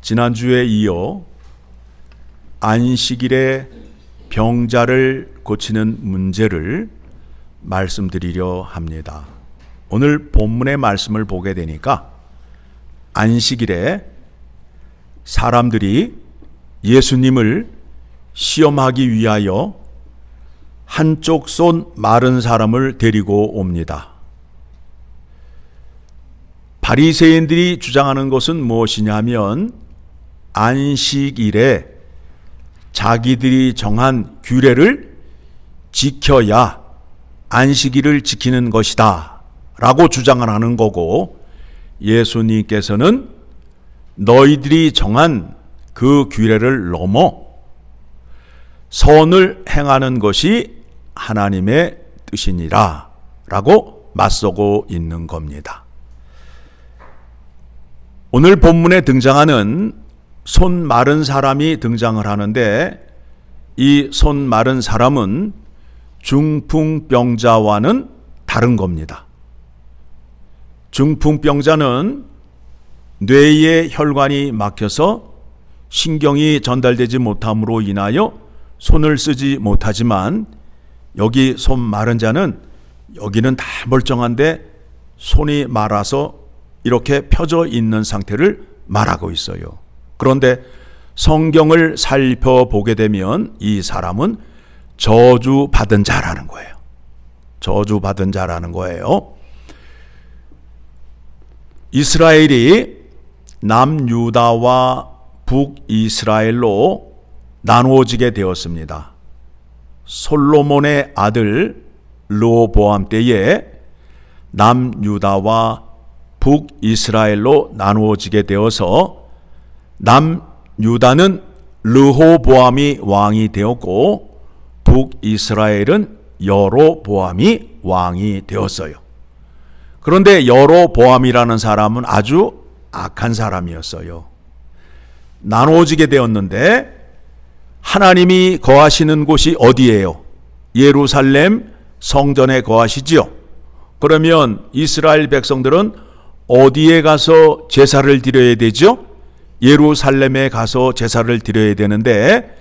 지난주에 이어 안식일에 병자를 고치는 문제를 말씀드리려 합니다. 오늘 본문의 말씀을 보게 되니까 안식일에 사람들이 예수님을 시험하기 위하여 한쪽 손 마른 사람을 데리고 옵니다. 바리새인들이 주장하는 것은 무엇이냐면 안식일에 자기들이 정한 규례를 지켜야 안식일을 지키는 것이다 라고 주장을 하는 거고, 예수님께서는 너희들이 정한 그 규례를 넘어 선을 행하는 것이 하나님의 뜻이니라 라고 맞서고 있는 겁니다. 오늘 본문에 등장하는 손 마른 사람이 등장을 하는데, 이 손 마른 사람은 중풍병자와는 다른 겁니다. 중풍병자는 뇌에 혈관이 막혀서 신경이 전달되지 못함으로 인하여 손을 쓰지 못하지만, 여기 손 마른 자는 여기는 다 멀쩡한데 손이 마라서 이렇게 펴져 있는 상태를 말하고 있어요. 그런데 성경을 살펴보게 되면 이 사람은 저주받은 자라는 거예요. 저주받은 자라는 거예요. 이스라엘이 남유다와 북이스라엘로 나누어지게 되었습니다. 솔로몬의 아들 르호보암 때에 남유다와 북이스라엘로 나누어지게 되어서 남유다는 르호보암이 왕이 되었고 북이스라엘은 여로보암이 왕이 되었어요. 그런데 여로보암이라는 사람은 아주 악한 사람이었어요. 나누어지게 되었는데 하나님이 거하시는 곳이 어디예요? 예루살렘 성전에 거하시지요. 그러면 이스라엘 백성들은 어디에 가서 제사를 드려야 되죠? 예루살렘에 가서 제사를 드려야 되는데,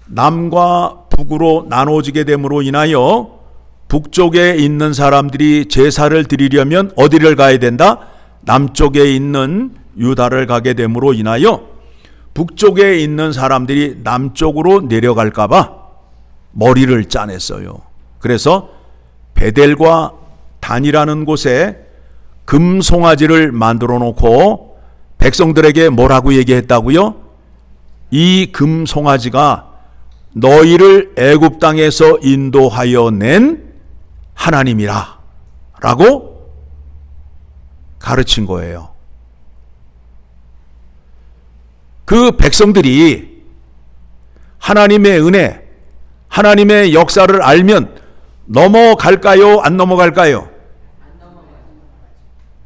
남과 북으로 나눠지게 됨으로 인하여 북쪽에 있는 사람들이 제사를 드리려면 어디를 가야 된다? 남쪽에 있는 유다를 가게 됨으로 인하여 북쪽에 있는 사람들이 남쪽으로 내려갈까 봐 머리를 짜냈어요. 그래서 베델과 단이라는 곳에 금송아지를 만들어 놓고 백성들에게 뭐라고 얘기했다고요? 이 금송아지가 너희를 애굽 땅에서 인도하여 낸 하나님이라 라고 가르친 거예요. 그 백성들이 하나님의 은혜, 하나님의 역사를 알면 넘어갈까요? 안 넘어갈까요?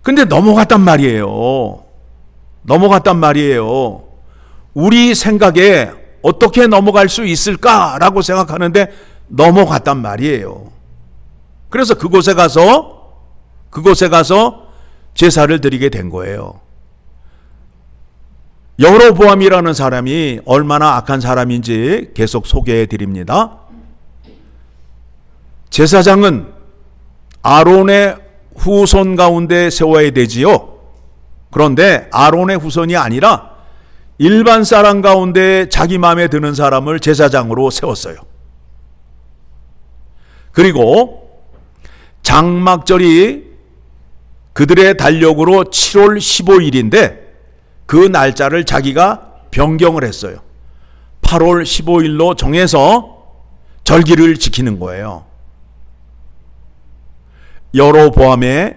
근데 넘어갔단 말이에요. 넘어갔단 말이에요. 우리 생각에 어떻게 넘어갈 수 있을까라고 생각하는데 넘어갔단 말이에요. 그래서 그곳에 가서 제사를 드리게 된 거예요. 여로보암이라는 사람이 얼마나 악한 사람인지 계속 소개해 드립니다. 제사장은 아론의 후손 가운데 세워야 되지요. 그런데 아론의 후손이 아니라 일반 사람 가운데 자기 마음에 드는 사람을 제사장으로 세웠어요. 그리고 장막절이 그들의 달력으로 7월 15일인데 그 날짜를 자기가 변경을 했어요. 8월 15일로 정해서 절기를 지키는 거예요. 여로보암의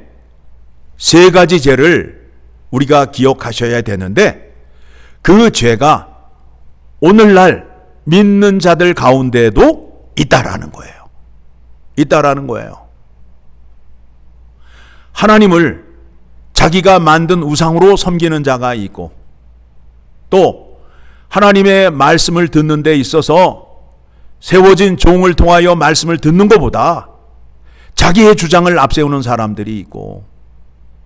세 가지 죄를 우리가 기억하셔야 되는데, 그 죄가 오늘날 믿는 자들 가운데도 있다라는 거예요. 있다라는 거예요. 하나님을 자기가 만든 우상으로 섬기는 자가 있고, 또 하나님의 말씀을 듣는 데 있어서 세워진 종을 통하여 말씀을 듣는 것보다 자기의 주장을 앞세우는 사람들이 있고,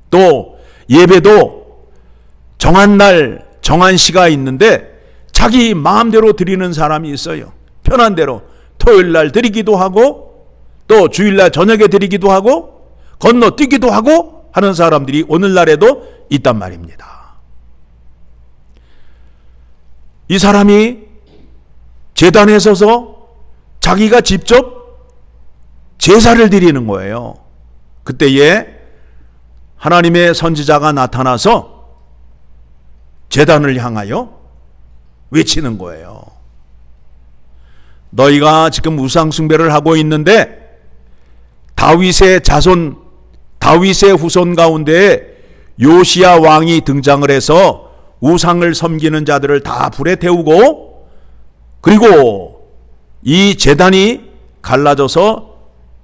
또 예배도 정한 날 정한 시가 있는데 자기 마음대로 드리는 사람이 있어요. 편한 대로 토요일 날 드리기도 하고 또 주일날 저녁에 드리기도 하고 건너뛰기도 하고 하는 사람들이 오늘날에도 있단 말입니다. 이 사람이 제단에 서서 자기가 직접 제사를 드리는 거예요. 그때에 하나님의 선지자가 나타나서 제단을 향하여 외치는 거예요. 너희가 지금 우상 숭배를 하고 있는데 다윗의 자손, 다윗의 후손 가운데 요시야 왕이 등장을 해서 우상을 섬기는 자들을 다 불에 태우고 그리고 이 제단이 갈라져서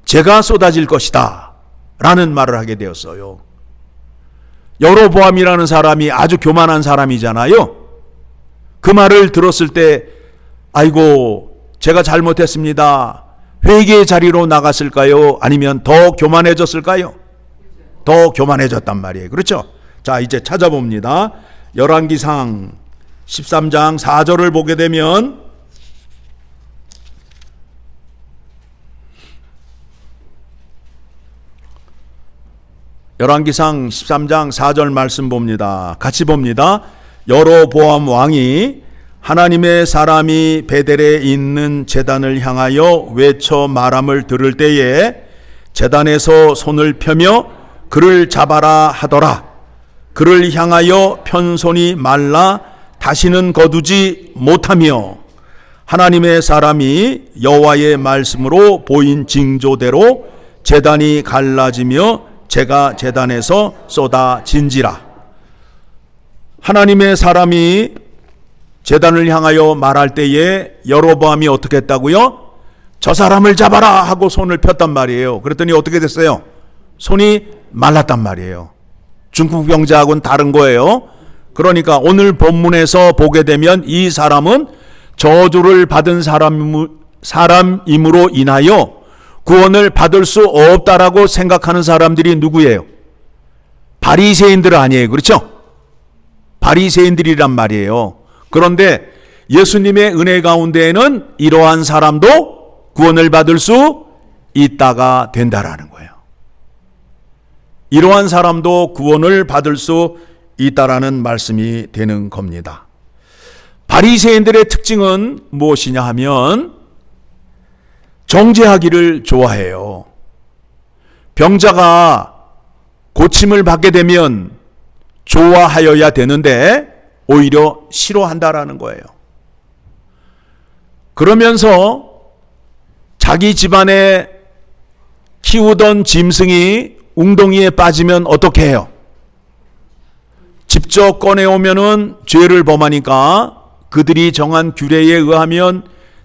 재가 쏟아질 것이다 라는 말을 하게 되었어요. 여로보암이라는 사람이 아주 교만한 사람이잖아요. 그 말을 들었을 때 아이고 제가 잘못했습니다. 회개의 자리로 나갔을까요? 아니면 더 교만해졌을까요? 더 교만해졌단 말이에요. 그렇죠? 자, 이제 찾아봅니다. 열왕기상 13장 4절을 보게 되면 열왕기상 13장 4절 말씀 봅니다. 같이 봅니다. 여로보암 왕이 하나님의 사람이 베델에 있는 제단을 향하여 외쳐 말함을 들을 때에 제단에서 손을 펴며 그를 잡아라 하더라. 그를 향하여 편손이 말라 다시는 거두지 못하며 하나님의 사람이 여호와의 말씀으로 보인 징조대로 제단이 갈라지며 재가 제단에서 쏟아진지라. 하나님의 사람이 제단을 향하여 말할 때에 여로보암이 어떻게 했다고요? 저 사람을 잡아라 하고 손을 폈단 말이에요. 그랬더니 어떻게 됐어요? 손이 말랐단 말이에요. 중풍 병자하고는 다른 거예요. 그러니까 오늘 본문에서 보게 되면 이 사람은 저주를 받은 사람임으로 인하여 구원을 받을 수 없다라고 생각하는 사람들이 누구예요? 바리새인들 아니에요. 그렇죠? 바리새인들이란 말이에요. 그런데 예수님의 은혜 가운데에는 이러한 사람도 구원을 받을 수 있다가 된다라는 거예요. 이러한 사람도 구원을 받을 수 있다라는 말씀이 되는 겁니다. 바리새인들의 특징은 무엇이냐 하면 정죄하기를 좋아해요. 병자가 고침을 받게 되면 좋아하여야 되는데 오히려 싫어한다라는 거예요. 그러면서 자기 집안에 키우던 짐승이 웅덩이에 빠지면 어떻게 해요? 직접 꺼내오면은 죄를 범하니까 그들이 정한 규례에 의하면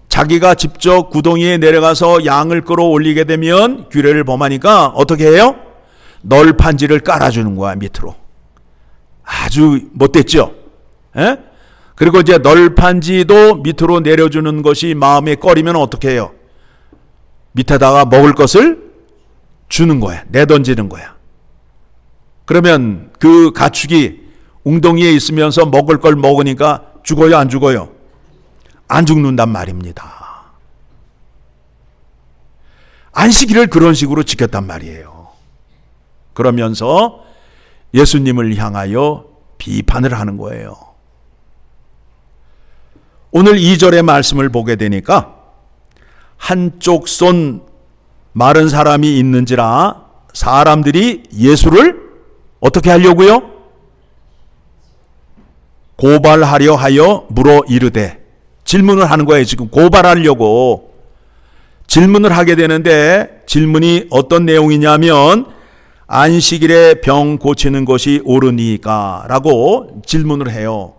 자기가 직접 구덩이에 내려가서 양을 끌어올리게 되면 규례를 범하니까 어떻게 해요? 널판지를 깔아주는 거야, 밑으로. 아주 못됐죠? 에? 그리고 이제 널판지도 밑으로 내려주는 것이 마음에 꺼리면 어떻게 해요? 밑에다가 먹을 것을 주는 거야. 내던지는 거야. 그러면 그 가축이 웅덩이에 있으면서 먹을 걸 먹으니까 죽어요, 안 죽어요? 안 죽는단 말입니다. 안식일을 그런 식으로 지켰단 말이에요. 그러면서 예수님을 향하여 비판을 하는 거예요. 오늘 2절의 말씀을 보게 되니까 한쪽 손 마른 사람이 있는지라 사람들이 예수를 어떻게 하려고요? 고발하려 하여 물어 이르되, 질문을 하는 거예요. 지금 고발하려고 질문을 하게 되는데 질문이 어떤 내용이냐면 안식일에 병 고치는 것이 옳으니까 라고 질문을 해요.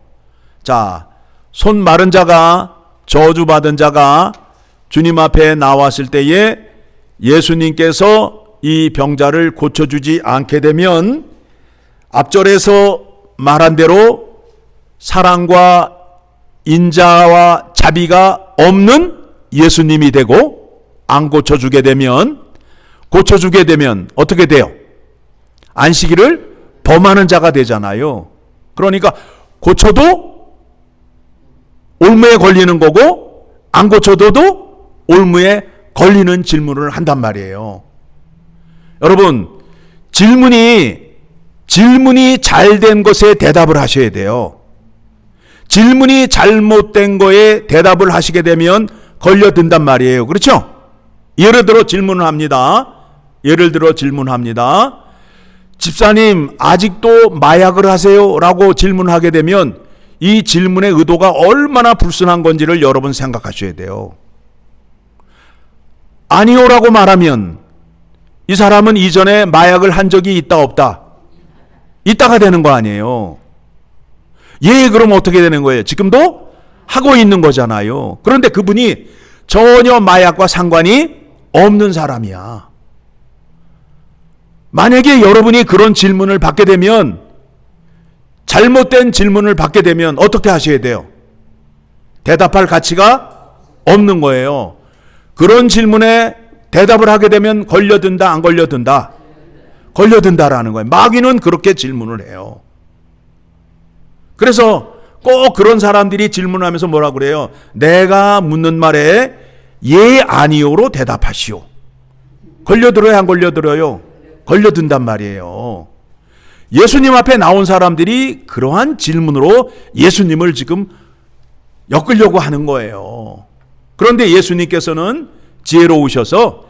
자, 손 마른 자가, 저주받은 자가 주님 앞에 나왔을 때에 예수님께서 이 병자를 고쳐주지 않게 되면 앞절에서 말한 대로 사랑과 인자와 자비가 없는 예수님이 되고, 안 고쳐주게 되면 어떻게 돼요? 안식일을 범하는 자가 되잖아요. 그러니까 고쳐도 올무에 걸리는 거고 안 고쳐둬도 올무에 걸리는 질문을 한단 말이에요. 여러분, 질문이 잘 된 것에 대답을 하셔야 돼요. 질문이 잘못된 거에 대답을 하시게 되면 걸려든단 말이에요. 그렇죠? 예를 들어 질문합니다. 집사님, 아직도 마약을 하세요? 라고 질문하게 되면 이 질문의 의도가 얼마나 불순한 건지를 여러분 생각하셔야 돼요. 아니요라고 말하면 이 사람은 이전에 마약을 한 적이 있다 없다? 있다가 되는 거 아니에요. 예, 그럼 어떻게 되는 거예요? 지금도 하고 있는 거잖아요. 그런데 그분이 전혀 마약과 상관이 없는 사람이야. 만약에 여러분이 그런 질문을 받게 되면, 잘못된 질문을 받게 되면 어떻게 하셔야 돼요? 대답할 가치가 없는 거예요. 그런 질문에 대답을 하게 되면 걸려든다, 안 걸려든다? 걸려든다라는 거예요. 마귀는 그렇게 질문을 해요. 그래서 꼭 그런 사람들이 질문하면서 뭐라 그래요? 내가 묻는 말에 예, 아니요로 대답하시오. 걸려들어요, 안 걸려들어요? 걸려든단 말이에요. 예수님 앞에 나온 사람들이 그러한 질문으로 예수님을 지금 엮으려고 하는 거예요. 그런데 예수님께서는 지혜로우셔서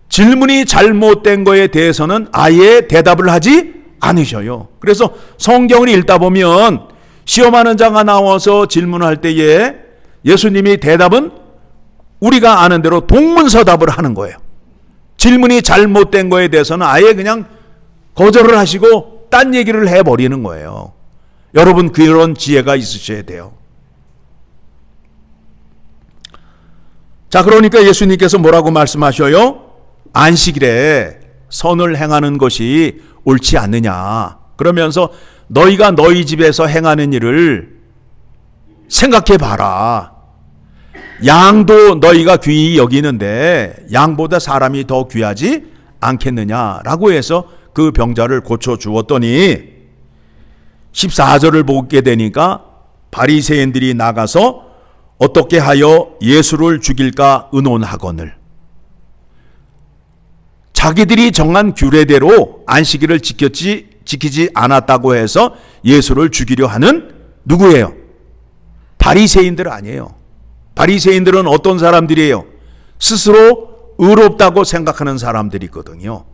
질문이 잘못된 거에 대해서는 아예 대답을 하지 않으셔요. 그래서 성경을 읽다 보면 시험하는 자가 나와서 질문할 때에 예수님이 대답은 우리가 아는 대로 동문서답을 하는 거예요. 질문이 잘못된 거에 대해서는 아예 그냥 거절을 하시고 딴 얘기를 해버리는 거예요. 여러분, 그런 지혜가 있으셔야 돼요. 자, 그러니까 예수님께서 뭐라고 말씀하셔요? 안식일에 선을 행하는 것이 옳지 않느냐. 그러면서 너희가 너희 집에서 행하는 일을 생각해 봐라. 양도 너희가 귀히 여기는데 양보다 사람이 더 귀하지 않겠느냐라고 해서 그 병자를 고쳐 주었더니 14절을 보게 되니까 바리새인들이 나가서 어떻게 하여 예수를 죽일까 의논하거늘. 자기들이 정한 규례대로 안식일을 지키지 않았다고 해서 예수를 죽이려 하는 누구예요? 바리새인들 아니에요. 바리새인들은 어떤 사람들이에요? 스스로 의롭다고 생각하는 사람들이거든요.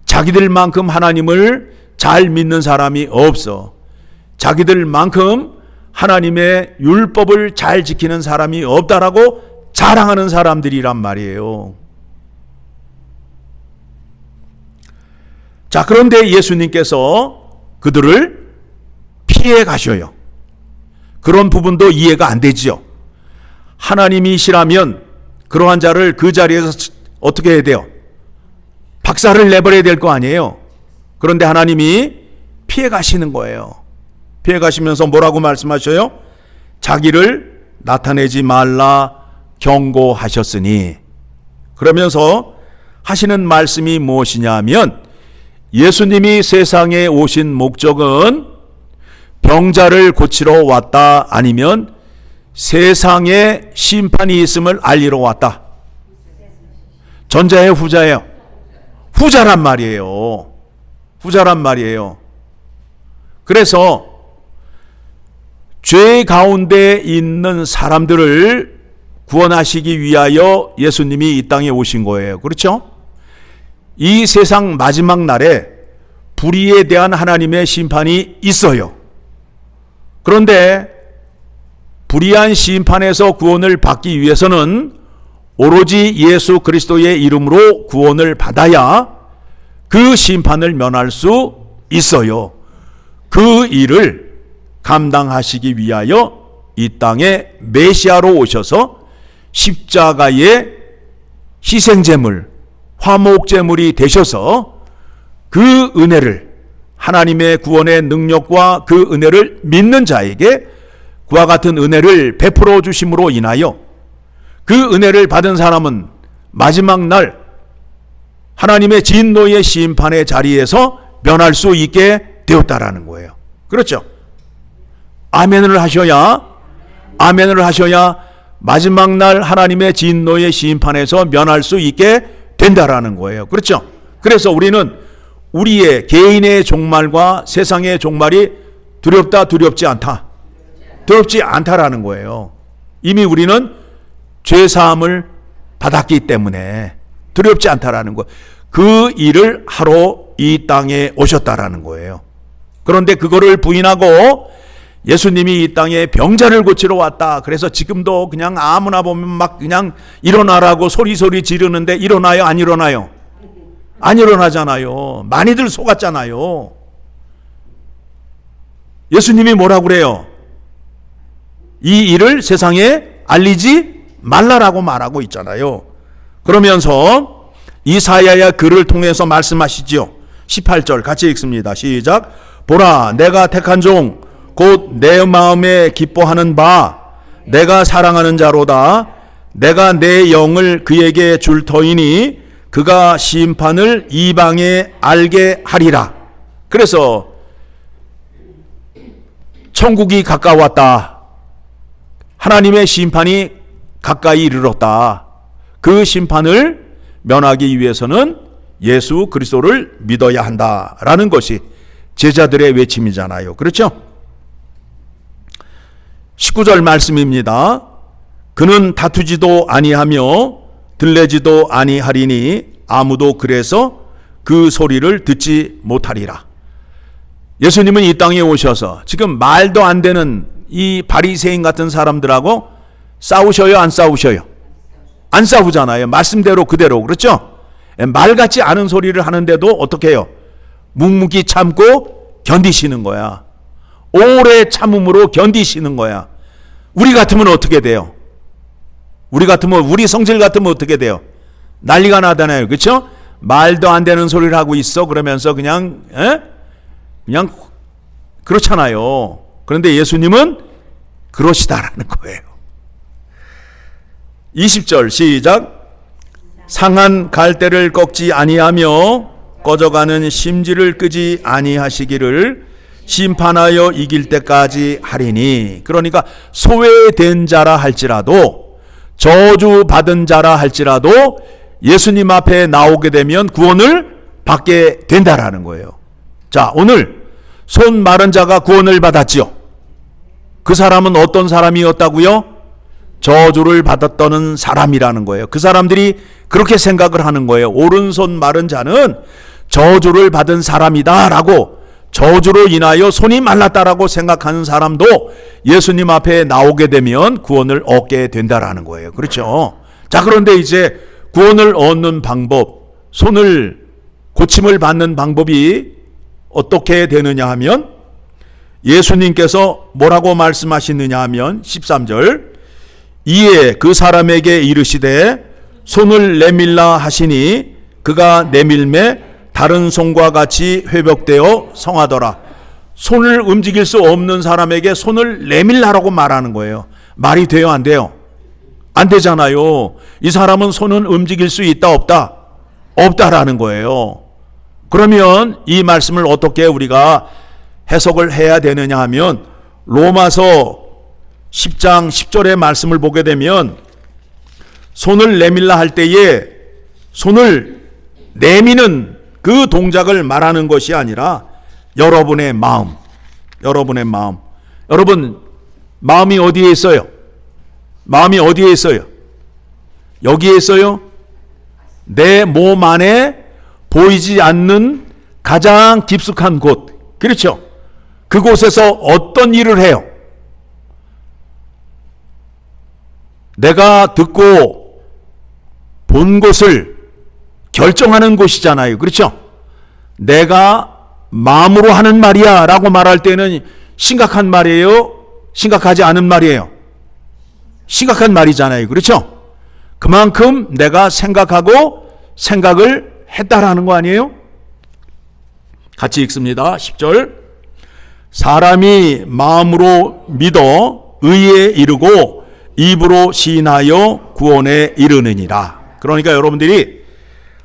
자기들만큼 하나님을 잘 믿는 사람이 없어. 자기들만큼 하나님의 율법을 잘 지키는 사람이 없다라고 자랑하는 사람들이란 말이에요. 자, 그런데 예수님께서 그들을 피해 가셔요. 그런 부분도 이해가 안 되지요. 하나님이시라면 그러한 자를 그 자리에서 어떻게 해야 돼요? 박살을 내버려야 될 거 아니에요. 그런데 하나님이 피해 가시는 거예요. 피해 가시면서 뭐라고 말씀하셔요? 자기를 나타내지 말라 경고하셨으니. 그러면서 하시는 말씀이 무엇이냐면 예수님이 세상에 오신 목적은 병자를 고치러 왔다, 아니면 세상에 심판이 있음을 알리러 왔다. 전자예요, 후자예요? 후자란 말이에요. 후자란 말이에요. 그래서 죄 가운데 있는 사람들을 구원하시기 위하여 예수님이 이 땅에 오신 거예요. 그렇죠? 이 세상 마지막 날에 불의에 대한 하나님의 심판이 있어요. 그런데 불의한 심판에서 구원을 받기 위해서는 오로지 예수 그리스도의 이름으로 구원을 받아야 그 심판을 면할 수 있어요. 그 일을 감당하시기 위하여 이 땅에 메시아로 오셔서 십자가의 희생제물, 화목제물이 되셔서 그 은혜를, 하나님의 구원의 능력과 그 은혜를 믿는 자에게 그와 같은 은혜를 베풀어 주심으로 인하여 그 은혜를 받은 사람은 마지막 날 하나님의 진노의 심판의 자리에서 면할 수 있게 되었다라는 거예요. 그렇죠? 아멘을 하셔야 아멘을 하셔야 마지막 날 하나님의 진노의 심판에서 면할 수 있게 된다라는 거예요. 그렇죠? 그래서 우리는 우리의 개인의 종말과 세상의 종말이 두렵다, 두렵지 않다. 두렵지 않다라는 거예요. 이미 우리는 죄사함을 받았기 때문에 두렵지 않다라는 거. 그 일을 하러 이 땅에 오셨다라는 거예요. 그런데 그거를 부인하고 예수님이 이 땅에 병자를 고치러 왔다. 그래서 지금도 그냥 아무나 보면 막 그냥 일어나라고 소리소리 지르는데 일어나요? 안 일어나요? 안 일어나잖아요. 많이들 속았잖아요. 예수님이 뭐라고 그래요? 이 일을 세상에 알리지 말라라고 말하고 있잖아요. 그러면서 이사야의 글을 통해서 말씀하시죠. 18절 같이 읽습니다. 시작. 보라, 내가 택한 종 곧 내 마음에 기뻐하는 바 내가 사랑하는 자로다. 내가 내 영을 그에게 줄 터이니 그가 심판을 이방에 알게 하리라. 그래서 천국이 가까웠다. 하나님의 심판이 가까이 이르렀다. 그 심판을 면하기 위해서는 예수 그리스도를 믿어야 한다라는 것이 제자들의 외침이잖아요. 그렇죠? 19절 말씀입니다. 그는 다투지도 아니하며 들레지도 아니하리니 아무도 그래서 그 소리를 듣지 못하리라. 예수님은 이 땅에 오셔서 지금 말도 안 되는 이 바리새인 같은 사람들하고 싸우셔요? 안 싸우셔요? 안 싸우잖아요. 말씀대로 그대로. 그렇죠? 말 같지 않은 소리를 하는데도 어떻게 해요? 묵묵히 참고 견디시는 거야. 오래 참음으로 견디시는 거야. 우리 같으면 어떻게 돼요? 우리 같으면, 우리 성질 같으면 어떻게 돼요? 난리가 나잖아요. 그렇죠? 말도 안 되는 소리를 하고 있어. 그러면서 그냥 그렇잖아요. 그런데 예수님은 그러시다라는 거예요. 20절 시작. 상한 갈대를 꺾지 아니하며 꺼져가는 심지를 끄지 아니하시기를 심판하여 이길 때까지 하리니. 그러니까 소외된 자라 할지라도 저주받은 자라 할지라도 예수님 앞에 나오게 되면 구원을 받게 된다라는 거예요. 자, 오늘 손 마른 자가 구원을 받았지요. 그 사람은 어떤 사람이었다고요? 저주를 받았던 사람이라는 거예요. 그 사람들이 그렇게 생각을 하는 거예요. 오른손 마른 자는 저주를 받은 사람이다라고, 저주로 인하여 손이 말랐다라고 생각하는 사람도 예수님 앞에 나오게 되면 구원을 얻게 된다라는 거예요. 그렇죠? 자, 그런데 이제 구원을 얻는 방법, 손을 고침을 받는 방법이 어떻게 되느냐 하면 예수님께서 뭐라고 말씀하시느냐 하면 13절 이에 그 사람에게 이르시되 손을 내밀라 하시니 그가 내밀매 다른 손과 같이 회복되어 성하더라. 손을 움직일 수 없는 사람에게 손을 내밀라라고 말하는 거예요. 말이 돼요? 안 돼요? 안 되잖아요. 이 사람은 손은 움직일 수 있다 없다? 없다라는 거예요. 그러면 이 말씀을 어떻게 우리가 해석을 해야 되느냐 하면 로마서 10장 10절의 말씀을 보게 되면 손을 내밀라 할 때에 손을 내미는 그 동작을 말하는 것이 아니라 여러분의 마음, 여러분의 마음. 여러분 마음이 어디에 있어요? 마음이 어디에 있어요? 여기에 있어요? 내 몸 안에 보이지 않는 가장 깊숙한 곳. 그렇죠? 그곳에서 어떤 일을 해요? 내가 듣고 본 것을 결정하는 곳이잖아요. 그렇죠? 내가 마음으로 하는 말이야 라고 말할 때는 심각한 말이에요? 심각하지 않은 말이에요? 심각한 말이잖아요. 그렇죠? 그만큼 내가 생각하고 생각을 했다라는 거 아니에요? 같이 읽습니다. 10절 사람이 마음으로 믿어 의에 이르고 입으로 시인하여 구원에 이르느니라. 그러니까 여러분들이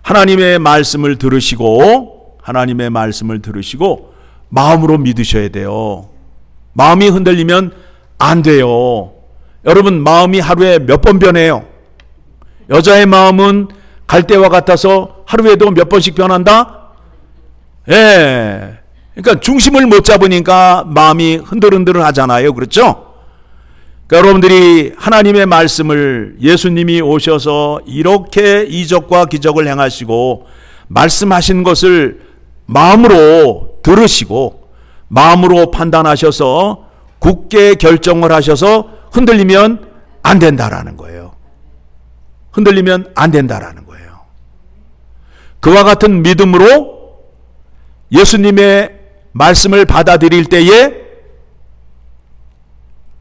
하나님의 말씀을 들으시고 마음으로 믿으셔야 돼요. 마음이 흔들리면 안 돼요. 여러분, 마음이 하루에 몇 번 변해요? 여자의 마음은 갈대와 같아서 하루에도 몇 번씩 변한다? 예. 그러니까 중심을 못 잡으니까 마음이 흔들흔들 하잖아요. 그렇죠? 그러니까 여러분들이 하나님의 말씀을, 예수님이 오셔서 이렇게 이적과 기적을 행하시고 말씀하신 것을 마음으로 들으시고 마음으로 판단하셔서 굳게 결정을 하셔서 흔들리면 안 된다라는 거예요. 흔들리면 안 된다라는 거예요. 그와 같은 믿음으로 예수님의 말씀을 받아들일 때에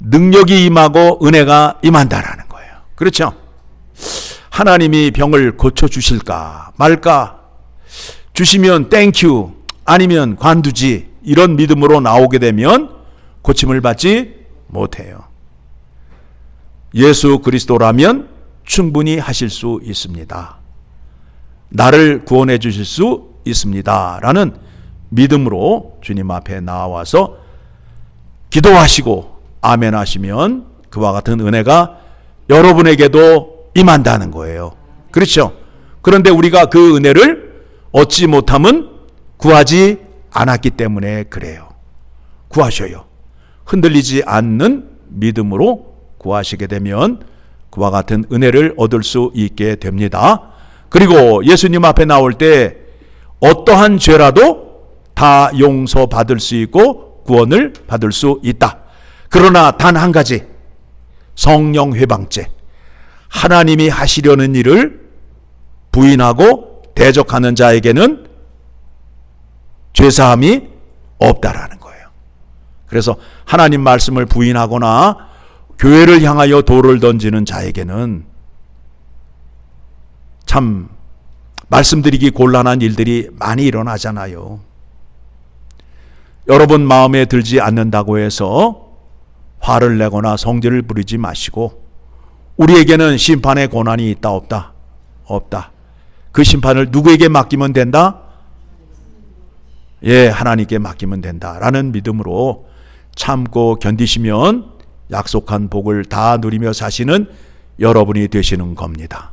능력이 임하고 은혜가 임한다라는 거예요. 그렇죠? 하나님이 병을 고쳐주실까 말까, 주시면 땡큐, 아니면 관두지, 이런 믿음으로 나오게 되면 고침을 받지 못해요. 예수 그리스도라면 충분히 하실 수 있습니다. 나를 구원해 주실 수 있습니다. 라는 믿음으로 주님 앞에 나와서 기도하시고 아멘 하시면 그와 같은 은혜가 여러분에게도 임한다는 거예요. 그렇죠? 그런데 우리가 그 은혜를 얻지 못함은 구하지 않았기 때문에 그래요. 구하셔요. 흔들리지 않는 믿음으로 구하시게 되면 그와 같은 은혜를 얻을 수 있게 됩니다. 그리고 예수님 앞에 나올 때 어떠한 죄라도 다 용서받을 수 있고 구원을 받을 수 있다. 그러나 단 한 가지, 성령 회방죄, 하나님이 하시려는 일을 부인하고 대적하는 자에게는 죄사함이 없다라는 거예요. 그래서 하나님 말씀을 부인하거나 교회를 향하여 돌을 던지는 자에게는 참 말씀드리기 곤란한 일들이 많이 일어나잖아요. 여러분 마음에 들지 않는다고 해서 화를 내거나 성질을 부리지 마시고, 우리에게는 심판의 권한이 있다 없다? 없다. 그 심판을 누구에게 맡기면 된다? 예, 하나님께 맡기면 된다라는 믿음으로 참고 견디시면 약속한 복을 다 누리며 사시는 여러분이 되시는 겁니다.